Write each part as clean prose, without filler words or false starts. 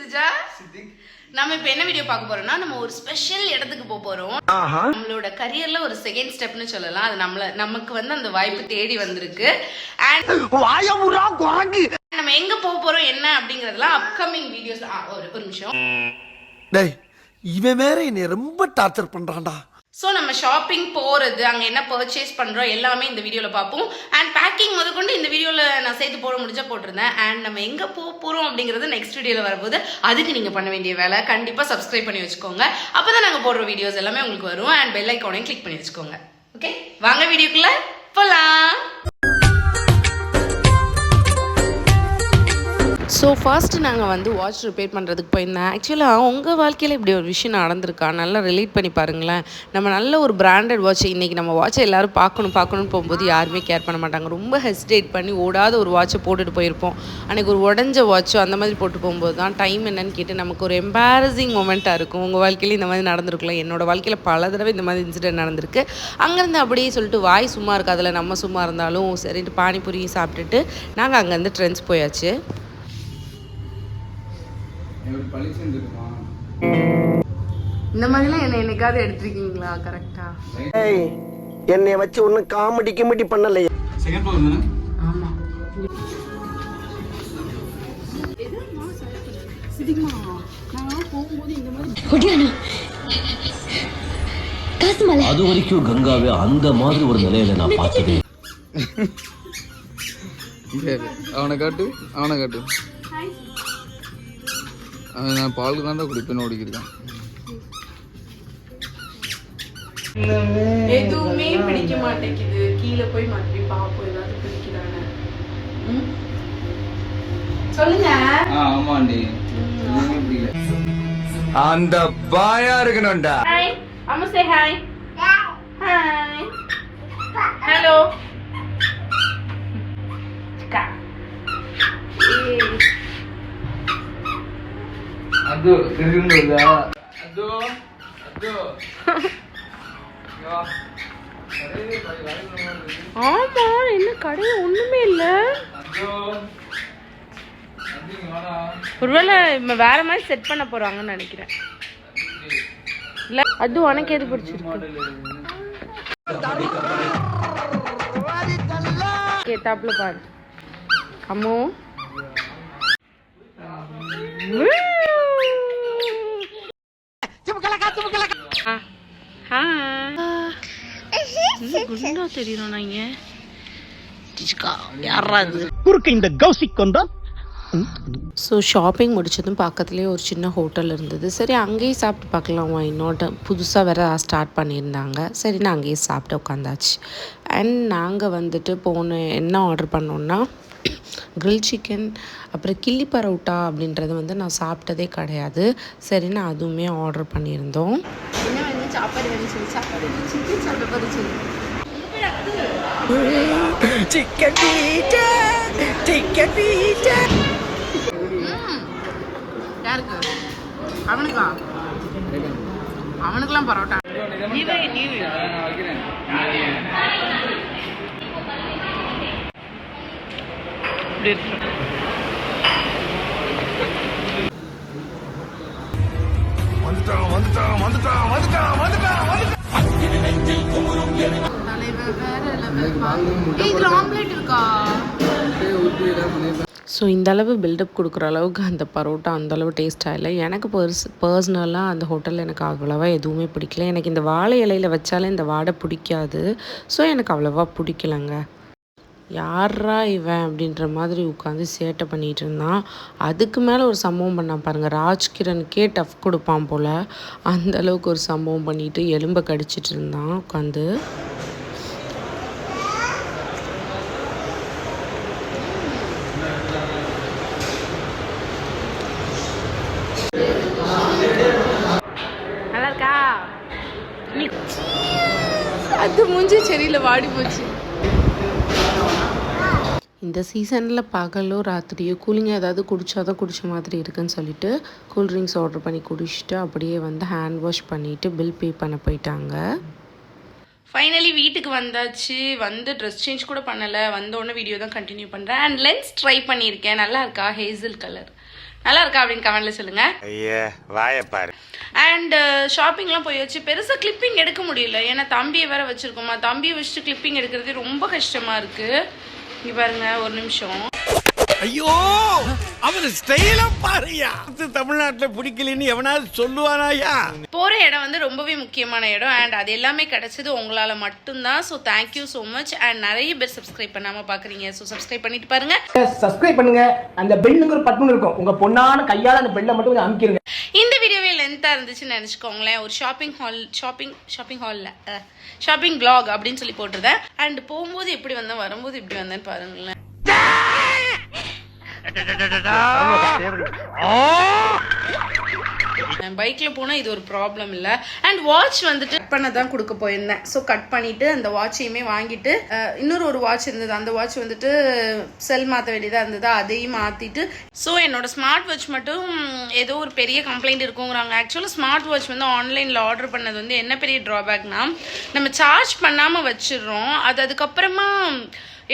சிஜா நம்ம இப்ப என்ன வீடியோ பார்க்க போறோம்னா நம்ம ஒரு ஸ்பெஷல் இடத்துக்கு போறோம். நம்மளோட கரியர்ல ஒரு செகண்ட் ஸ்டெப்னு சொல்லலாம். அது நமக்கு வந்து அந்த வாய்ப்பு தேடி வந்திருக்கு. அண்ட் நம்ம எங்க போறோம் என்ன அப்படிங்கறதெல்லாம் அப்கமிங் வீடியோஸ். ஒரு நிமிஷம், டேய் இவன் வேற என்னை ரொம்ப டார்ச்சர் பண்றான்டா. ஸோ நம்ம ஷாப்பிங் போகிறது, அங்கே என்ன பர்ச்சேஸ் பண்ணுறோம் எல்லாமே இந்த வீடியோவில் பார்ப்போம். அண்ட் பேக்கிங் முதற்கொண்டு இந்த வீடியோவில் நான் சேர்த்து போட முடிஞ்சால் போட்டிருந்தேன். அண்ட் நம்ம எங்கே போகிறோம் அப்படிங்கிறது நெக்ஸ்ட் வீடியோவில் வரும்போது அதுக்கு நீங்கள் பண்ண வேண்டிய வேலை கண்டிப்பாக சப்ஸ்கிரைப் பண்ணி வச்சுக்கோங்க. அப்போ தான் நாங்கள் போடுற வீடியோஸ் எல்லாமே உங்களுக்கு வரும். அண்ட் பெல் ஐக்கானையும் கிளிக் பண்ணி வச்சுக்கோங்க. ஓகே, வாங்க வீடியோக்குள்ளே போகலாம். ஸோ ஃபர்ஸ்ட் நாங்கள் வந்து வாட்ச் ரிப்பேர் பண்ணுறதுக்கு போயிருந்தேன். ஆக்சுவலாக உங்கள் வாழ்க்கையில் இப்படி ஒரு விஷயம் நடந்திருக்கா? நல்லா ரிலேட் பண்ணி பாருங்களேன். நம்ம நல்ல ஒரு பிராண்டட் வாட்ச், இன்றைக்கி நம்ம வாட்சை எல்லோரும் பார்க்கணும்னு போகும்போது யாருமே கேர் பண்ண மாட்டாங்க. ரொம்ப ஹெசிடேட் பண்ணி ஓடாத ஒரு வாட்சை போட்டுட்டு போயிருப்போம். அன்றைக்கி ஒரு உடஞ்ச வாட்சோ அந்த மாதிரி போட்டு போகும்போது தான் டைம் என்னன்னு கேட்டு நமக்கு ஒரு எம்பாரசிங் மொமெண்ட்டாக இருக்கும். உங்கள் வாழ்க்கையில் இந்த மாதிரி நடந்திருக்கலாம். என்னோடய வாழ்க்கையில் பல தடவை இந்த மாதிரி இன்சிடென்ட் நடந்திருக்கு. அங்கேருந்து அப்படியே சொல்லிட்டு வாய் சும்மா இருக்காதுல, நம்ம சும்மா இருந்தாலும் சரின்ட்டு பானிபூரியும் சாப்பிட்டுட்டு நாங்கள் அங்கேருந்து ட்ரெண்ட்ஸ் போயாச்சு. இந்த மாதிரிலாம் என்னைக்காவது எடுத்திருக்கீங்களா? கரெக்டா என்னை வச்சு ஒன்னும் காமெடி கிமெடி பண்ணலையே. ஆமா, அது வரைக்கும் கங்காவே அந்த மாதிரி ஒரு நிலையில நான் பார்த்தது. அவனை காட்டு நான் பால் தான் குடிப்பேன் ஓடிக்கிருக்கேன். எதுவுமே பிடிக்க மாட்டேங்குது. கீழே போய் மாட்டி பாப்போம் ஏதாவது பிடிக்கிறானே. சொல்லுங்க. ஆமாண்டி, அந்த பாயா இருக்கணும்டா. ஹாய் அம்மா, சே ஹாய். ஹாய், ஹலோ கா. அது தெரியுங்களா? ஆமா, என்ன கடையில ஒண்ணுமே இல்ல. ஒருவேளை வேற மாதிரி செட் பண்ண போறாங்கன்னு நினைக்கிறேன். இல்ல அது உனக்கு எது பிடிச்சிருக்கு? கேட்டாப்ல பாரு அம்மோ. ஸோ ஷாப்பிங் முடிச்சதும் பக்கத்துலேயே ஒரு சின்ன ஹோட்டல் இருந்தது. சரி அங்கேயே சாப்பிட்டு பார்க்கலாம், இன்னொரு புதுசாக வேறு ஸ்டார்ட் பண்ணியிருந்தாங்க. சரி நான் அங்கேயே சாப்பிட்டு உட்காந்தாச்சு. அண்ட் நாங்கள் வந்துட்டு என்ன ஆர்டர் பண்ணோன்னா கிரில் சிக்கன், அப்புறம் கிள்ளி பரோட்டா அப்படின்றது வந்து நான் சாப்பிட்டதே கிடையாது. சரி நான் அதுவுமே ஆர்டர் பண்ணியிருந்தோம். என்ன வந்து சாப்பாடு சிக்கன் சாப்பிட யாருக்கு? அவனுக்கெல்லாம் பரோட்டா. ஸோ இந்த அளவு பில்டப் கொடுக்குற அளவுக்கு அந்த பரோட்டா அந்தளவு டேஸ்ட்டாக இல்லை. எனக்கு பர்சனலாக அந்த ஹோட்டலில் எனக்கு அவ்வளோவா எதுவுமே பிடிக்கல. எனக்கு இந்த வாழை இலையில் வச்சாலே இந்த வாடை பிடிக்காது. ஸோ எனக்கு அவ்வளோவா பிடிக்கலங்க. யாரா இவன் அப்படின்ற மாதிரி உட்காந்து சேட்டை பண்ணிகிட்டு இருந்தான். அதுக்கு மேலே ஒரு சம்பவம் பண்ணான் பாருங்கள். ராஜ்கிரனுக்கே டஃப் கொடுப்பான் போல் அந்த அளவுக்கு ஒரு சம்பவம் பண்ணிட்டு எலும்பை கடிச்சிட்டு இருந்தான் உட்காந்து. நல்லா இருக்கா? அது மூஞ்சி செடியில் வாடி போச்சு. இந்த சீசனில் பகலோ ராத்திரியோ கூலிங்காக ஏதாவது குடித்தாதான் குடித்த மாதிரி இருக்குன்னு சொல்லிட்டு கூல்ட்ரிங்க்ஸ் ஆர்டர் பண்ணி குடிச்சிட்டு அப்படியே வந்து ஹேண்ட் வாஷ் பண்ணிவிட்டு பில் பே பண்ண போயிட்டாங்க. ஃபைனலி வீட்டுக்கு வந்தாச்சு. வந்து ட்ரெஸ் சேஞ்ச் கூட பண்ணலை. வந்தோடனே வீடியோ தான் கண்டினியூ பண்ணுறேன். அண்ட் லென்ஸ் ட்ரை பண்ணியிருக்கேன். நல்லா இருக்கா? ஹேசல் கலர் நல்லா இருக்கா அப்படின்னு கமெண்ட்டில் சொல்லுங்கள். ஐயா வாயை பாரு. அண்ட் ஷாப்பிங்லாம் போய் வச்சு பெருசாக கிளிப்பிங் எடுக்க முடியல. ஏன்னா தம்பியை வேற வச்சுருக்கோமா, தம்பியை வச்சுட்டு கிளிப்பிங் எடுக்கிறது ரொம்ப கஷ்டமாக இருக்குது. இங்கே பாருங்க ஒரு நிமிஷம். ஐயோ அவன் ஸ்டைலா பாருயா. தமிழ்நாட்டுல பிடிக்கலன்னு எவனாவது சொல்லுவானாயா? போகிற இடம் வந்து ரொம்பவே முக்கியமான இடம். அண்ட் அது எல்லாமே கிடைச்சது உங்களால் மட்டும்தான். So thank you so much. And நிறைய பேர் சப்ஸ்கிரைப் பண்ணாமல் பார்க்குறீங்க. ஸோ சப்ஸ்கிரைப் பண்ணிட்டு பாருங்க. சப்ஸ்கிரைப் பண்ணுங்க. அந்த பெல்லுங்கிற பட்டன் இருக்கும், உங்க பொண்ணான கையால அந்த பெல்லை மட்டும் கொஞ்சம் அமுக்கிருங்க. இந்த வீடியோவே லென்த்தாக இருந்துச்சுன்னு நினச்சிக்கோங்களேன். ஒரு ஷாப்பிங் ஹாலில் ஷாப்பிங் vlog அப்படின்னு சொல்லி போட்டிருந்தேன். அண்ட் போகும்போது எப்படி வந்தேன், வரும்போது எப்படி வந்தேன்னு பாருங்களேன். பைக்கில் போனால் இது ஒரு ப்ராப்ளம் இல்லை. அண்ட் வாட்ச் வந்துட்டு கட் பண்ண தான் கொடுக்க போயிருந்தேன். ஸோ கட் பண்ணிவிட்டு அந்த வாட்சையுமே வாங்கிட்டு இன்னொரு வாட்ச் இருந்தது. அந்த வாட்ச் வந்துட்டு செல் மாற்ற வேண்டியதாக இருந்தது, அதையும் மாற்றிட்டு. ஸோ என்னோட ஸ்மார்ட் வாட்ச் மட்டும் ஏதோ ஒரு பெரிய கம்ப்ளைண்ட் இருக்குங்கிறாங்க. ஆக்சுவலாக ஸ்மார்ட் வாட்ச் வந்து ஆன்லைனில் ஆர்டர் பண்ணது வந்து என்ன பெரிய ட்ராபேக்னா, நம்ம சார்ஜ் பண்ணாமல் வச்சிடுறோம். அதுக்கப்புறமா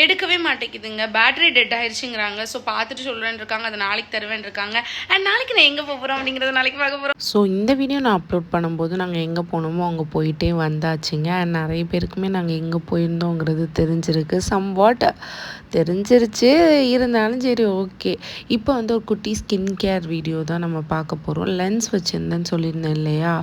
எடுக்கவே மாட்டேங்குதுங்க. Battery dead ஆயிடுச்சுங்கிறாங்க. ஸோ பார்த்துட்டு சொல்கிறேன் இருக்காங்க, அதை நாளைக்கு தருவேன் இருக்காங்க. அண்ட் நாளைக்கு நான் எங்கே போகிறோம் அப்படிங்கிறத நாளைக்கு பார்க்க போகிறோம். ஸோ இந்த வீடியோ நான் அப்லோட் பண்ணும்போது நாங்கள் எங்கே போனோமோ அங்கே போயிட்டே வந்தாச்சுங்க. அண்ட் நிறைய பேருக்குமே நாங்கள் எங்கே போயிருந்தோங்கிறது தெரிஞ்சிருக்கு. சம்வாட் தெரிஞ்சிருச்சு, இருந்தாலும் சரி ஓகே. இப்போ வந்து ஒரு குட்டி ஸ்கின் கேர் வீடியோ தான் நம்ம பார்க்க போகிறோம். லென்ஸ் வச்சுருந்தேன்னு சொல்லியிருந்தேன் இல்லையா?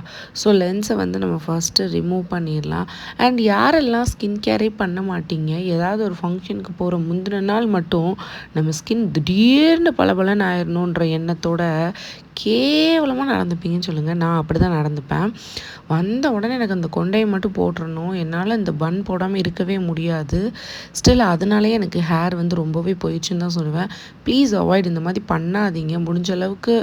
ஸோ லென்ஸை வந்து நம்ம ஃபஸ்ட்டு ரிமூவ் பண்ணிடலாம். அண்ட் யாரெல்லாம் ஸ்கின் கேரே பண்ண மாட்டீங்க, ஏதாவது ஒரு ஃபங்க்ஷனுக்கு போகிற முந்தின நாள் மட்டும் நம்ம ஸ்கின் திடீர்னு பளபளன்னு ஆயிடணுன்ற எண்ணத்தோட கேவலமாக நடந்துப்பீங்கன்னு சொல்லுங்கள். நான் அப்படி தான் நடந்துப்பேன். வந்த உடனே எனக்கு அந்த கொண்டையை மட்டும் போட்டுறணும். என்னால் இந்த பன் போடாமல் இருக்கவே முடியாது. ஸ்டில் அதனாலே எனக்கு ஹேர் வந்து ரொம்பவே போயிடுச்சுன்னு தான் சொல்லுவேன். ப்ளீஸ் அவாய்ட், இந்த மாதிரி பண்ணாதீங்க. முடிஞ்ச அளவுக்கு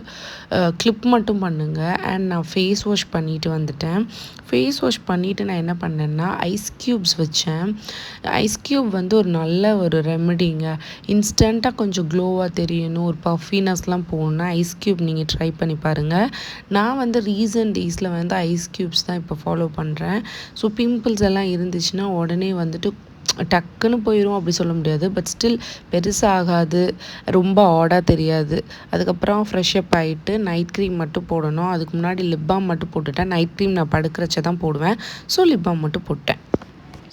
கிளிப் மட்டும் பண்ணுங்கள். அண்ட் நான் ஃபேஸ் வாஷ் பண்ணிட்டு வந்துட்டேன். ஃபேஸ் வாஷ் பண்ணிவிட்டு நான் என்ன பண்ணேன்னா ஐஸ் க்யூப்ஸ் வச்சேன். ஐஸ் க்யூப் வந்து ஒரு நல்ல ஒரு ரெமெடிங்க. இன்ஸ்டண்ட்டாக கொஞ்சம் க்ளோவாக தெரியணும், ஒரு பஃபினஸ்லாம் போகணுன்னா ஐஸ் க்யூப் நீங்கள் ட்ரை பண்ணி பாருங்கள். நான் வந்து ரீசன்ட் டேஸில் வந்து ஐஸ் க்யூப்ஸ் தான் இப்போ ஃபாலோ பண்ணுறேன். ஸோ பிம்பிள்ஸ் எல்லாம் இருந்துச்சுன்னா உடனே வந்துட்டு டக்குன்னு போயிடும் அப்படி சொல்ல முடியாது. பட் ஸ்டில் பெருசாகாது, ரொம்ப ஆடாக தெரியாது. அதுக்கப்புறம் ஃப்ரெஷ்அப் ஆகிட்டு நைட் க்ரீம் மட்டும் போடணும். அதுக்கு முன்னாடி லிப் பாம் மட்டும் போட்டுட்டேன். நைட் க்ரீம் நான் படுக்கிறச்ச தான் போடுவேன். ஸோ லிப் பாம் மட்டும் போட்டேன்.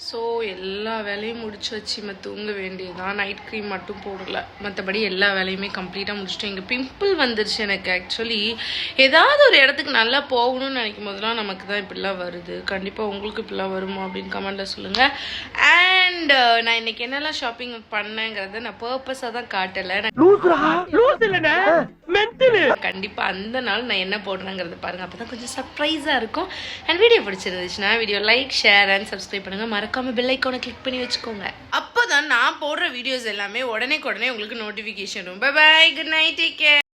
ஸோ எல்லா வேலையும் முடிச்சு வச்சு தூங்க வேண்டியதுதான். நைட் க்ரீம் மட்டும் போடலை, மற்றபடி எல்லா வேலையுமே கம்ப்ளீட்டாக முடிச்சுட்டு. இங்கே பிம்பிள் வந்துருச்சு எனக்கு. ஆக்சுவலி ஏதாவது ஒரு இடத்துக்கு நல்லா போகணும்னு நினைக்கும் போதெல்லாம் நமக்கு தான் இப்படிலாம் வருது. கண்டிப்பாக உங்களுக்கு இப்படிலாம் வருமா அப்படின்னு கமெண்ட்டில் சொல்லுங்கள். அண்ட் நான் இன்னைக்கு என்னெல்லாம் ஷாப்பிங் பண்ணேங்கிறத நான் பர்பஸாக தான் காட்டலை. கண்டிப்பாக அந்த நாள் நான் என்ன போடுறேங்கிறத பாருங்கள், அப்போ தான் கொஞ்சம் சர்ப்ரைஸாக இருக்கும். அண்ட் வீடியோ பிடிச்சிருந்துச்சுன்னா video like, share and subscribe பண்ணுங்கள். மறக்காம பெல் ஐகானை கிளிக் பண்ணி வச்சுக்கோங்க. அப்போதான் நான் போடுற வீடியோஸ் எல்லாமே உடனே உங்களுக்கு நோட்டிஃபிகேஷன் வரும். Bye bye, good night, take care.